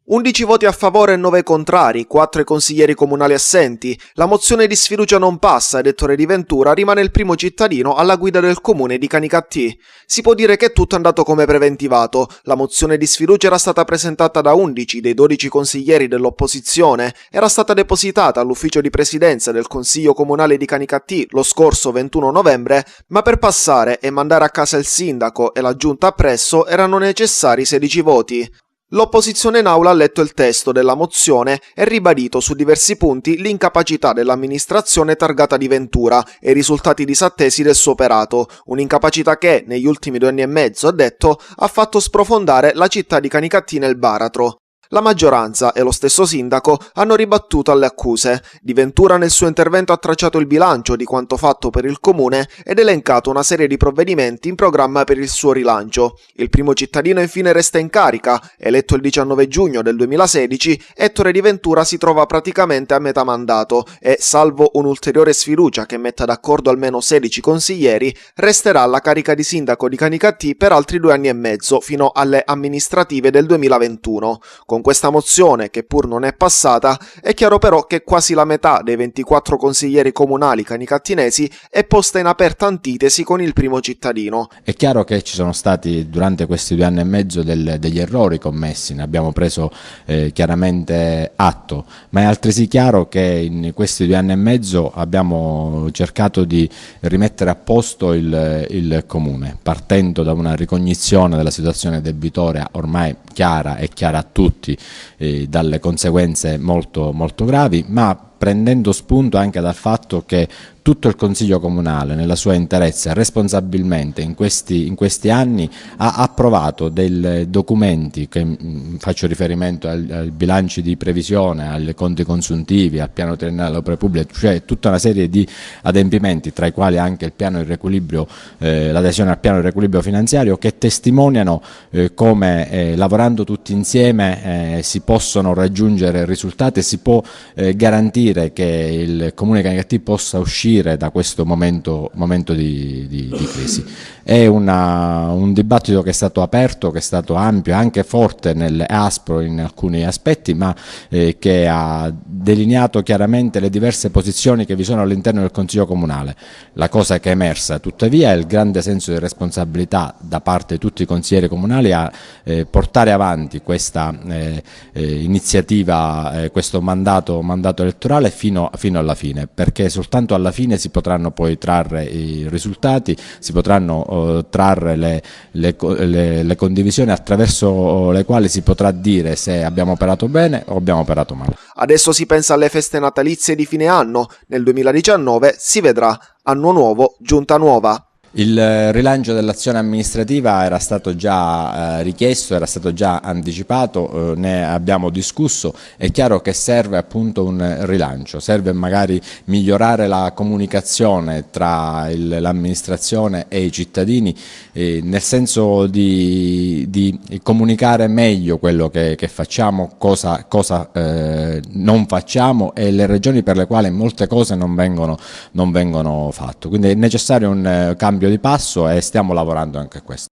11 voti a favore e 9 contrari, 4 i consiglieri comunali assenti. La mozione di sfiducia non passa ed Ettore Di Ventura rimane il primo cittadino alla guida del comune di Canicattì. Si può dire che tutto è andato come preventivato. La mozione di sfiducia era stata presentata da 11 dei 12 consiglieri dell'opposizione, era stata depositata all'ufficio di presidenza del Consiglio Comunale di Canicattì lo scorso 21 novembre, ma per passare e mandare a casa il sindaco e la giunta appresso erano necessari 16 voti. L'opposizione in aula ha letto il testo della mozione e ribadito su diversi punti l'incapacità dell'amministrazione targata Di Ventura e i risultati disattesi del suo operato, un'incapacità che, negli ultimi 2 anni e mezzo, ha detto, ha fatto sprofondare la città di Canicattì nel baratro. La maggioranza e lo stesso sindaco hanno ribattuto alle accuse. Di Ventura nel suo intervento ha tracciato il bilancio di quanto fatto per il comune ed elencato una serie di provvedimenti in programma per il suo rilancio. Il primo cittadino infine resta in carica. Eletto il 19 giugno del 2016, Ettore Di Ventura si trova praticamente a metà mandato e, salvo un'ulteriore sfiducia che metta d'accordo almeno 16 consiglieri, resterà alla carica di sindaco di Canicattì per altri 2 anni e mezzo, fino alle amministrative del 2021. Con questa mozione, che pur non è passata, è chiaro però che quasi la metà dei 24 consiglieri comunali canicattinesi è posta in aperta antitesi con il primo cittadino. È chiaro che ci sono stati durante questi 2 anni e mezzo degli errori commessi, ne abbiamo preso chiaramente atto, ma è altresì chiaro che in questi 2 anni e mezzo abbiamo cercato di rimettere a posto il comune, partendo da una ricognizione della situazione debitoria ormai chiara e chiara a tutti, dalle conseguenze molto gravi, ma prendendo spunto anche dal fatto che tutto il Consiglio Comunale nella sua interezza responsabilmente in questi anni ha approvato dei documenti che faccio riferimento ai bilanci di previsione, ai conti consuntivi, al piano triennale delle opere pubbliche, cioè tutta una serie di adempimenti, tra i quali anche il piano di riequilibrio, l'adesione al piano di riequilibrio finanziario, che testimoniano come lavorando tutti insieme si possono raggiungere risultati e si può garantire che il Comune di Canicattì possa uscire da questo momento di crisi. È un dibattito che è stato aperto, che è stato ampio, anche forte e aspro in alcuni aspetti, ma che ha delineato chiaramente le diverse posizioni che vi sono all'interno del Consiglio Comunale. La cosa che è emersa tuttavia è il grande senso di responsabilità da parte di tutti i consiglieri comunali a portare avanti questa iniziativa, questo mandato elettorale fino alla fine, perché soltanto alla fine si potranno poi trarre i risultati, si potranno trarre le condivisioni attraverso le quali si potrà dire se abbiamo operato bene o abbiamo operato male. Adesso si pensa alle feste natalizie di fine anno, nel 2019 si vedrà, anno nuovo, giunta nuova. Il rilancio dell'azione amministrativa era stato già richiesto, era stato già anticipato, ne abbiamo discusso. È chiaro che serve appunto un rilancio, serve magari migliorare la comunicazione tra l'amministrazione e i cittadini, nel senso di comunicare meglio quello che facciamo, cosa non facciamo e le ragioni per le quali molte cose non vengono fatte. Quindi è necessario un cambio di passo e stiamo lavorando anche a questo.